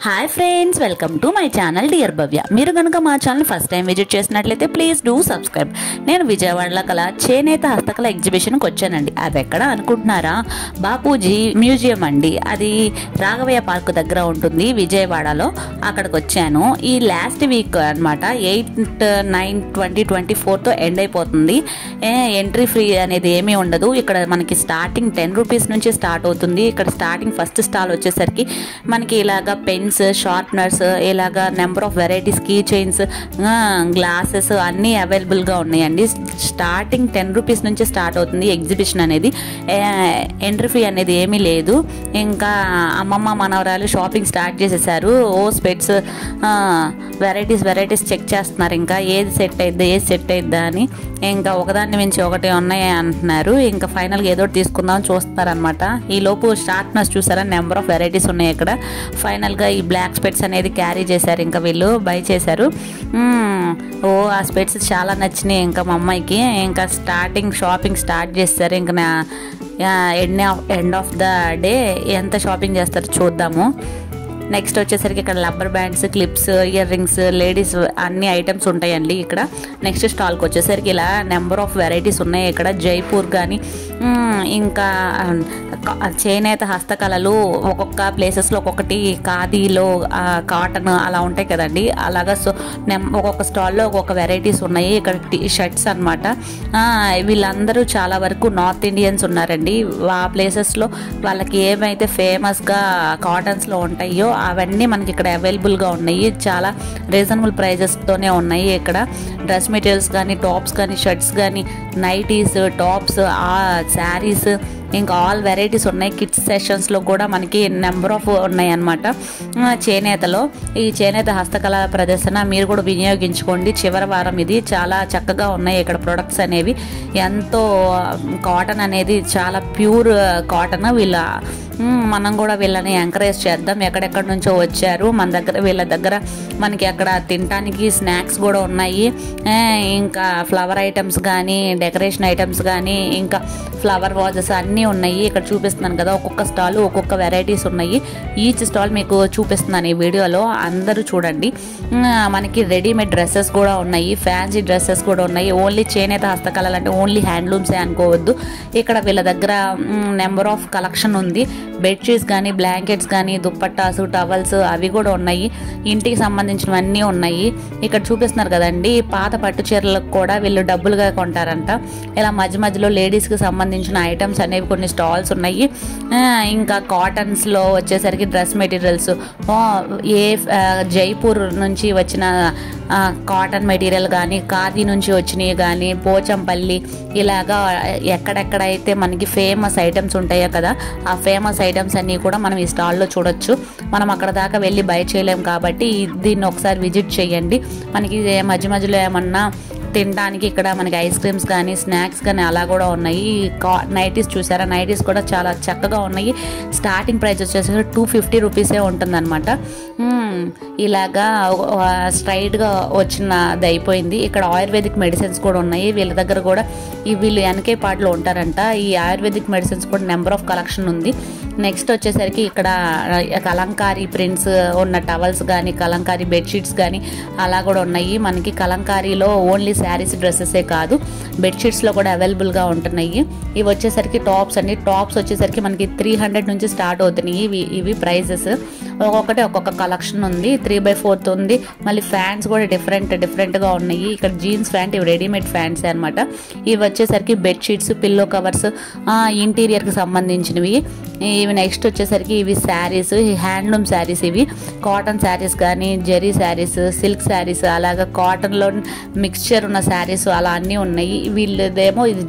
Hi friends, welcome to my channel dear Bhavya. మీరు కనుక మా ఛానల్ ఫస్ట్ టైం విజిట్ చేసినట్లయితే ప్లీజ్ డూ సబ్స్క్రైబ్. నేను విజయవాడలో కల చేనేత హస్తకళ ఎగ్జిబిషన్కి వచ్చానండి. అది ఎక్కడ అనుకుంటున్నారా? బాపూజీ మ్యూజియం అండి. అది రాఘవయ్య పార్క్ దగ్గర ఉంటుంది విజయవాడలో. అక్కడికి వచ్చాను. ఈ లాస్ట్ వీక్ అనమాట, 8/9/2024తో ఎండ్ అయిపోతుంది. ఎంట్రీ ఫ్రీ అనేది ఏమీ ఉండదు. ఇక్కడ మనకి స్టార్టింగ్ 10 రూపీస్ నుంచి స్టార్ట్ అవుతుంది. ఇక్కడ స్టార్టింగ్ ఫస్ట్ స్టాల్ వచ్చేసరికి మనకి ఇలాగా పెన్స్, షార్ప్నర్స్, ఇలాగా number of varieties, key chains, glasses అన్నీ అవైలబుల్గా ఉన్నాయండి. స్టార్టింగ్ 10 రూపీస్ నుంచి స్టార్ట్ అవుతుంది ఎగ్జిబిషన్ అనేది. ఎంట్రీ ఫీ అనేది ఏమీ లేదు. ఇంకా అమ్మమ్మ మనవరాలు షాపింగ్ స్టార్ట్ చేసేసారు. స్పెట్స్ వెరైటీస్ చెక్ చేస్తున్నారు. ఇంకా ఏది సెట్ అయిద్దా అని. ఇంకా ఒకదాన్ని మించి ఒకటి ఉన్నాయి అంటున్నారు. ఇంకా ఫైనల్గా ఏదో తీసుకుందామని చూస్తున్నారనమాట. ఈ లోపు షార్ప్నర్స్ చూసారా, నెంబర్ ఆఫ్ వెరైటీస్ ఉన్నాయి ఇక్కడ. ఫైనల్గా ఈ బ్లాక్ స్పెట్స్ అనేది క్యారీ చేశారు. ఇంకా వీళ్ళు బై చేశారు. ఆ స్పెట్స్ చాలా నచ్చినాయి ఇంకా మా అమ్మాయికి. ఇంకా షాపింగ్ స్టార్ట్ చేస్తారు. ఇంకా ఎండ్ ఆఫ్ ద డే ఎంత షాపింగ్ చేస్తారో చూద్దాము. నెక్స్ట్ వచ్చేసరికి ఇక్కడ rubber bands, clips, ear rings, ladies అన్ని ఐటమ్స్ ఉంటాయండి ఇక్కడ. నెక్స్ట్ స్టాల్కి వచ్చేసరికి ఇలా నెంబర్ ఆఫ్ వెరైటీస్ ఉన్నాయి ఇక్కడ. జైపూర్ కానీ ఇంకా చేనేత హస్తకళలు ఒక్కొక్క ప్లేసెస్లో ఒక్కొక్కటి, ఖాదీలో కాటన్ అలా ఉంటాయి కదండి. అలాగా ఒక్కొక్క స్టాల్లో ఒక్కొక్క వెరైటీస్ ఉన్నాయి. ఇక్కడ షర్ట్స్ అనమాట. వీళ్ళందరూ చాలా వరకు నార్త్ ఇండియన్స్ ఉన్నారండి. ఆ ప్లేసెస్లో వాళ్ళకి ఏమైతే ఫేమస్గా కాటన్స్లో ఉంటాయో అవన్నీ మనకి ఇక్కడ అవైలబుల్గా ఉన్నాయి. చాలా రీజనబుల్ ప్రైజెస్తోనే ఉన్నాయి ఇక్కడ. డ్రెస్ మెటీరియల్స్ కానీ, టాప్స్ కానీ, షర్ట్స్ కానీ, నైటీస్, టాప్స్, శారీస్, ఇంకా ఆల్ వెరైటీస్ ఉన్నాయి. కిడ్స్ సెషన్స్లో కూడా మనకి నెంబర్ ఆఫ్ ఉన్నాయి అన్నమాట. చేనేతలో ఈ చేనేత హస్తకళ ప్రదర్శన మీరు కూడా వినియోగించుకోండి. చివరి వారం ఇది. చాలా చక్కగా ఉన్నాయి ఇక్కడ ప్రొడక్ట్స్ అనేవి. ఎంతో కాటన్ అనేది చాలా ప్యూర్ కాటన్. మనం కూడా వీళ్ళని ఎంకరేజ్ చేద్దాం. ఎక్కడెక్కడి నుంచో వచ్చారు వీళ్ళ దగ్గర మనకి అక్కడ తినడానికి స్నాక్స్ కూడా ఉన్నాయి. ఇంకా ఫ్లవర్ ఐటమ్స్ కానీ, డెకరేషన్ ఐటమ్స్ కానీ, ఇంకా ఫ్లవర్ వాజెస్ అన్నీ ఉన్నాయి. ఇక్కడ చూపిస్తున్నాను కదా, ఒక్కొక్క స్టాల్ ఒక్కొక్క వెరైటీస్ ఉన్నాయి. ఈచ్ స్టాల్ మీకు చూపిస్తున్నాను ఈ వీడియోలో, అందరూ చూడండి. మనకి రెడీమేడ్ డ్రెస్సెస్ కూడా ఉన్నాయి, ఫ్యాన్సీ డ్రెస్సెస్ కూడా ఉన్నాయి. ఓన్లీ చేనేత హస్తకళలు అంటే ఓన్లీ హ్యాండ్లూమ్సే అనుకోవద్దు. ఇక్కడ వీళ్ళ దగ్గర నెంబర్ ఆఫ్ కలెక్షన్ ఉంది. బెడ్షీట్స్ కానీ, బ్లాంకెట్స్ కానీ, దుప్పట్టాసు, టవల్స్ అవి కూడా ఉన్నాయి. ఇంటికి సంబంధించినవన్నీ ఉన్నాయి. ఇక్కడ చూపిస్తున్నారు కదండి, పాత పట్టు చీరలకు కూడా వీళ్ళు డబ్బులుగా కొంటారంట. ఇలా మధ్యలో లేడీస్కి సంబంధించిన ఐటమ్స్ అనేవి కొన్ని స్టాల్స్ ఉన్నాయి. ఇంకా కాటన్స్లో వచ్చేసరికి డ్రెస్ మెటీరియల్స్, జైపూర్ నుంచి వచ్చిన కాటన్ మెటీరియల్ కానీ, ఖాదీ నుంచి వచ్చినవి కానీ, పోచంపల్లి, ఇలాగా ఎక్కడెక్కడైతే మనకి ఫేమస్ ఐటమ్స్ ఉంటాయో కదా, ఆ ఫేమస్ ఐటమ్స్ అన్నీ కూడా మనం ఈ స్టాల్లో చూడొచ్చు. మనం అక్కడ దాకా వెళ్ళి బై చేయలేం కాబట్టి దీన్ని ఒకసారి విజిట్ చేయండి. మనకి మధ్యలో ఏమన్నా తినడానికి ఇక్కడ మనకి ఐస్ క్రీమ్స్ కానీ, స్నాక్స్ కానీ అలా కూడా ఉన్నాయి. నైటీస్ చూసారా, నైటీస్ కూడా చాలా చక్కగా ఉన్నాయి. స్టార్టింగ్ ప్రైస్ వచ్చేసి 250 రూపీసే ఉంటుందన్నమాట. ఇలాగా స్ట్రైట్గా వచ్చినది అయిపోయింది. ఇక్కడ ఆయుర్వేదిక్ మెడిసిన్స్ కూడా ఉన్నాయి వీళ్ళ దగ్గర కూడా. వీళ్ళు ఎన్కే పార్ట్లో ఉంటారంట. ఈ ఆయుర్వేదిక్ మెడిసిన్స్ కూడా నెంబర్ ఆఫ్ కలెక్షన్ ఉంది. నెక్స్ట్ వచ్చేసరికి ఇక్కడ కలంకారీ ప్రింట్స్ ఉన్న టవల్స్ కానీ, కలంకారీ బెడ్షీట్స్ కానీ అలా కూడా ఉన్నాయి. మనకి కలంకారీలో ఓన్లీ శారీస్, డ్రెస్సెసే కాదు, బెడ్షీట్స్లో కూడా అవైలబుల్గా ఉంటున్నాయి. ఇవి వచ్చేసరికి టాప్స్ అండి. టాప్స్ వచ్చేసరికి మనకి 300 నుంచి స్టార్ట్ అవుతున్నాయి ఇవి ప్రైజెస్. ఒక్కొక్క కలెక్షన్ ఉంది. 3/4 ఉంది. మళ్ళీ ఫ్యాన్స్ కూడా డిఫరెంట్గా ఉన్నాయి. ఇక్కడ జీన్స్ ప్యాంట్, ఇవి రెడీమేడ్ ఫ్యాంట్స్ అనమాట. ఇవి వచ్చేసరికి బెడ్షీట్స్, పిల్లో కవర్స్, ఇంటీరియర్కి సంబంధించినవి. ఇవి నెక్స్ట్ వచ్చేసరికి ఇవి శారీస్, హ్యాండ్లూమ్ శారీస్. ఇవి కాటన్ శారీస్ కానీ, జరీ శారీస్, సిల్క్ శారీస్, అలాగా కాటన్లో మిక్స్చర్ ఉన్న శారీస్ అలా అన్నీ ఉన్నాయి. వీళ్ళదేమో ఇది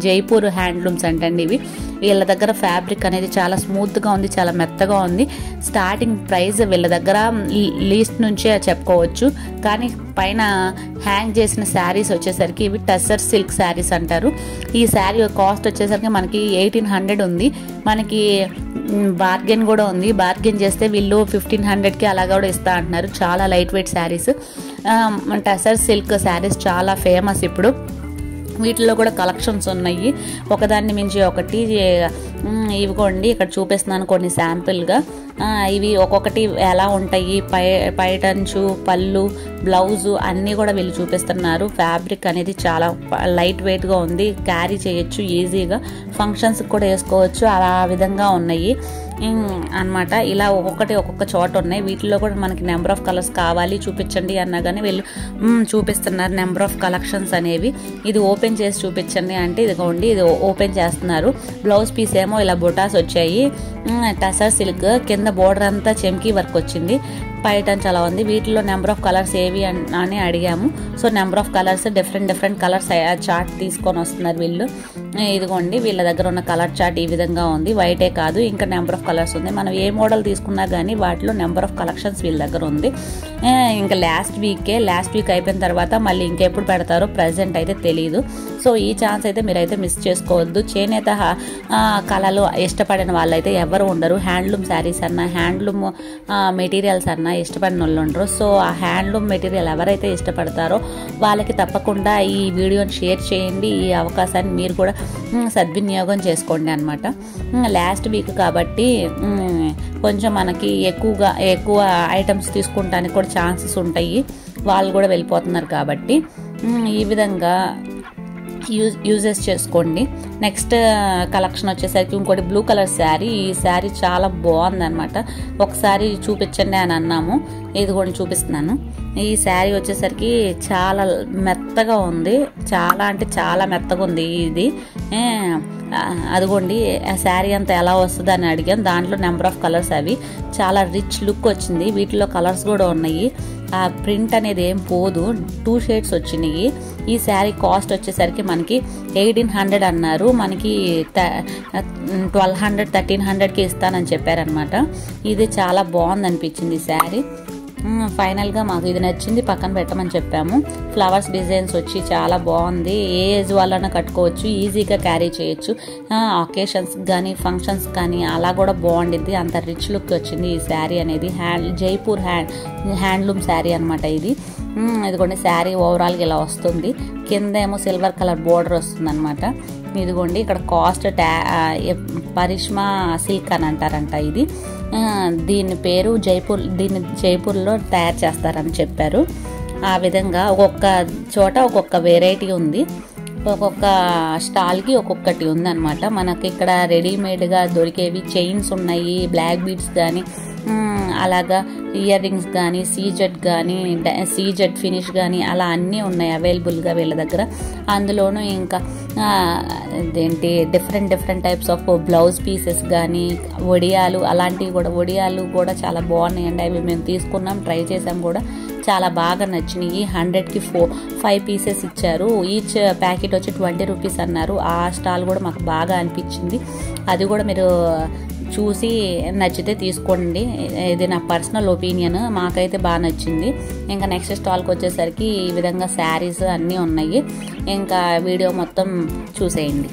జైపూర్ హ్యాండ్లూమ్స్ అంటండి. ఇవి వీళ్ళ దగ్గర ఫ్యాబ్రిక్ అనేది చాలా స్మూత్గా ఉంది, చాలా మెత్తగా ఉంది. స్టార్టింగ్ ప్రైస్ వీళ్ళ దగ్గర లీస్ట్ నుంచే చెప్పుకోవచ్చు. కానీ పైన హ్యాంగ్ చేసిన శారీస్ వచ్చేసరికి ఇవి టస్సర్ సిల్క్ శారీస్ అంటారు. ఈ శారీ కాస్ట్ వచ్చేసరికి మనకి 1800 ఉంది. మనకి బార్గెన్ కూడా ఉంది. బార్గెన్ చేస్తే వీళ్ళు 1500కి అలా కూడా ఇస్తా అంటున్నారు. చాలా light weight saris. Tussar silk saris చాలా ఫేమస్ ఇప్పుడు. వీటిలో కూడా కలెక్షన్స్ ఉన్నాయి, ఒకదాన్ని మించి ఒకటి. ఇవిగోండి ఇక్కడ చూపిస్తున్నాను కొన్ని శాంపిల్గా. ఇవి ఒక్కొక్కటి ఎలా ఉంటాయి, పైటంచు, పళ్ళు, బ్లౌజు అన్నీ కూడా వీళ్ళు చూపిస్తున్నారు. ఫ్యాబ్రిక్ అనేది చాలా లైట్ వెయిట్గా ఉంది, క్యారీ చేయొచ్చు ఈజీగా, ఫంక్షన్స్కి కూడా వేసుకోవచ్చు, అలా విధంగా ఉన్నాయి అన్నమాట. ఇలా ఒక్కొక్క చోట ఉన్నాయి. వీటిలో కూడా మనకి నెంబర్ ఆఫ్ కలర్స్ కావాలి చూపించండి అన్నా కానీ వీళ్ళు చూపిస్తున్నారు నెంబర్ ఆఫ్ కలెక్షన్స్ అనేవి. ఇది ఓపెన్ చేసి చూపించండి అంటే ఇదిగోండి ఇది ఓపెన్ చేస్తున్నారు. బ్లౌజ్ పీస్ ఏమో ఇలా బొటాస్ వచ్చాయి, టసర్ సిల్క్, కింద బోర్డర్ అంతా చెమ్కీ వర్క్ వచ్చింది, పైటన్ చాలా ఉంది. వీటిలో నెంబర్ ఆఫ్ కలర్స్ ఏవి అని అడిగాము. So number of colours different colours chart తీసుకొని వస్తున్నారు వీళ్ళు. ఇదిగోండి వీళ్ళ దగ్గర ఉన్న కలర్ చార్ట్ ఈ విధంగా ఉంది, వైటే కాదు ఇంకా నెంబర్ ఆఫ్ కలర్స్ ఉంది. మనం ఏ మోడల్ తీసుకున్నా కానీ వాటిలో నెంబర్ ఆఫ్ కలెక్షన్స్ వీళ్ళ దగ్గర ఉంది. ఇంకా లాస్ట్ వీక్ అయిపోయిన తర్వాత మళ్ళీ ఇంకెప్పుడు పెడతారో ప్రజెంట్ అయితే తెలియదు. సో ఈ ఛాన్స్ అయితే మీరైతే మిస్ చేసుకోవద్దు. చేనేత కళలు ఇష్టపడిన వాళ్ళైతే ఎవరు ఉండరు. హ్యాండ్లూమ్ శారీస్ అన్నా, హ్యాండ్లూమ్ మెటీరియల్స్ అన్నా ఇష్టపడిన వాళ్ళు ఉండరు. సో ఆ హ్యాండ్లూమ్ మెటీరియల్ ఎవరైతే ఇష్టపడతారో వాళ్ళకి తప్పకుండా ఈ వీడియోని షేర్ చేయండి. ఈ అవకాశాన్ని మీరు కూడా సద్వినియోగం చేసుకోండి అనమాట. లాస్ట్ వీక్ కాబట్టి కొంచెం మనకి ఎక్కువ ఐటమ్స్ తీసుకుంటానికి కూడా ఛాన్సెస్ ఉంటాయి, వాళ్ళు కూడా వెళ్ళిపోతున్నారు కాబట్టి ఈ విధంగా యూజెస్ చేసుకోండి. నెక్స్ట్ కలెక్షన్ వచ్చేసరికి ఇంకోటి బ్లూ కలర్ శారీ. ఈ శారీ చాలా బాగుందన్నమాట, ఒకసారి చూపించండి అని అన్నాము, ఇది కూడా చూపిస్తున్నాను. ఈ శారీ వచ్చేసరికి చాలా మెత్తగా ఉంది, చాలా అంటే చాలా మెత్తగా ఉంది ఇది. అదిగోండి ఆ శారీ అంతా ఎలా వస్తుంది అని అడిగాను. దాంట్లో నెంబర్ ఆఫ్ కలర్స్ అవి చాలా రిచ్ లుక్ వచ్చింది. వీటిలో కలర్స్ కూడా ఉన్నాయి. ఆ ప్రింట్ అనేది ఏం పోదు, 2 షేడ్స్ వచ్చినాయి. ఈ శారీ కాస్ట్ వచ్చేసరికి మనకి 1800 అన్నారు, మనకి 1200 1300కి ఇస్తానని చెప్పారనమాట. ఇది చాలా బాగుంది అనిపించింది ఈ శారీ. ఫైనల్గా మాకు ఇది నచ్చింది, పక్కన పెట్టమని చెప్పాము. ఫ్లవర్స్ డిజైన్స్ వచ్చి చాలా బాగుంది, ఏ ఏజ్ వాళ్ళైనా కట్టుకోవచ్చు, ఈజీగా క్యారీ చేయొచ్చు. అకేషన్స్ కానీ ఫంక్షన్స్ కానీ అలా కూడా బాగుండిద్ది, అంత రిచ్ లుక్ వచ్చింది ఈ శారీ అనేది. జైపూర్ హ్యాండ్లూమ్ శారీ అనమాట ఇది. ఇదిగోండి శారీ ఓవరాల్గా ఇలా వస్తుంది, కింద ఏమో సిల్వర్ కలర్ బోర్డర్ వస్తుంది అనమాట. ఇదిగోండి ఇక్కడ కాస్ట్ పరిష్మా సిల్క్ అని అంటారంట ఇది. దీని పేరు దీన్ని జైపూర్లో తయారు చేస్తారని చెప్పారు. ఆ విధంగా ఒక్కొక్క చోట ఒక్కొక్క వెరైటీ ఉంది, ఒక్కొక్క స్టాల్కి ఒక్కొక్కటి ఉందన్నమాట. మనకి ఇక్కడ రెడీమేడ్గా దొరికేవి చైన్స్ ఉన్నాయి, బ్లాక్ బీడ్స్ కానీ అలాగా ఇయర్ రింగ్స్ కానీ సీజెడ్ ఫినిష్ కానీ అలా అన్నీ ఉన్నాయి అవైలబుల్గా వీళ్ళ దగ్గర. అందులోనూ ఇంకా different types of blouse pieces కానీ ఒడియాలు అలాంటివి కూడా, ఒడియాలు కూడా చాలా బాగున్నాయండి. అవి మేము తీసుకున్నాం, ట్రై చేసాం కూడా, చాలా బాగా నచ్చినాయి. 100కి 5 పీసెస్ ఇచ్చారు, ఈచ్ ప్యాకెట్ వచ్చి 20 రూపీస్ అన్నారు. ఆ స్టాల్ కూడా మాకు బాగా అనిపించింది, అది కూడా మీరు చూసి నచ్చితే తీసుకోండి. ఇది నా పర్సనల్ ఒపీనియన్, మాకైతే బాగా నచ్చింది. ఇంకా నెక్స్ట్ స్టాల్కి వచ్చేసరికి ఈ విధంగా శారీస్ అన్నీ ఉన్నాయి. ఇంకా వీడియో మొత్తం చూసేయండి.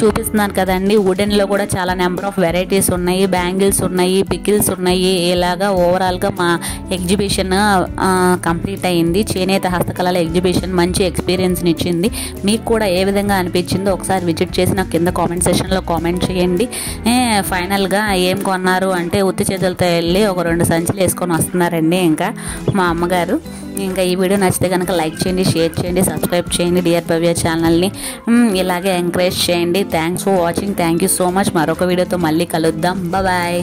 చూపిస్తున్నాను కదండి, వుడెన్లో కూడా చాలా నెంబర్ ఆఫ్ వెరైటీస్ ఉన్నాయి, బ్యాంగిల్స్ ఉన్నాయి, పికిల్స్ ఉన్నాయి. ఇలాగా ఓవరాల్గా మా ఎగ్జిబిషన్ కంప్లీట్ అయింది. చేనేత హస్తకళల ఎగ్జిబిషన్ మంచి ఎక్స్పీరియన్స్ని ఇచ్చింది. మీకు కూడా ఏ విధంగా అనిపించిందో ఒకసారి విజిట్ చేసి నాకు కింద కామెంట్ సెక్షన్లో కామెంట్ చేయండి. ఫైనల్గా ఏం కొన్నారు అంటే ఉత్తి చేతులతో వెళ్ళి ఒక 2 సంచులు వేసుకొని వస్తున్నారండి ఇంకా మా అమ్మగారు. ఇంకా ఈ వీడియో నచ్చితే కనుక లైక్ చేయండి, షేర్ చేయండి, సబ్స్క్రైబ్ చేయండి డియర్ భవ్య ఛానల్ని. ఇలాగే ఎంకరేజ్ చేయండి. Thanks for watching. Thank you so much. మరొక వీడియోతో మళ్ళీ కలుద్దాం. బాయ్.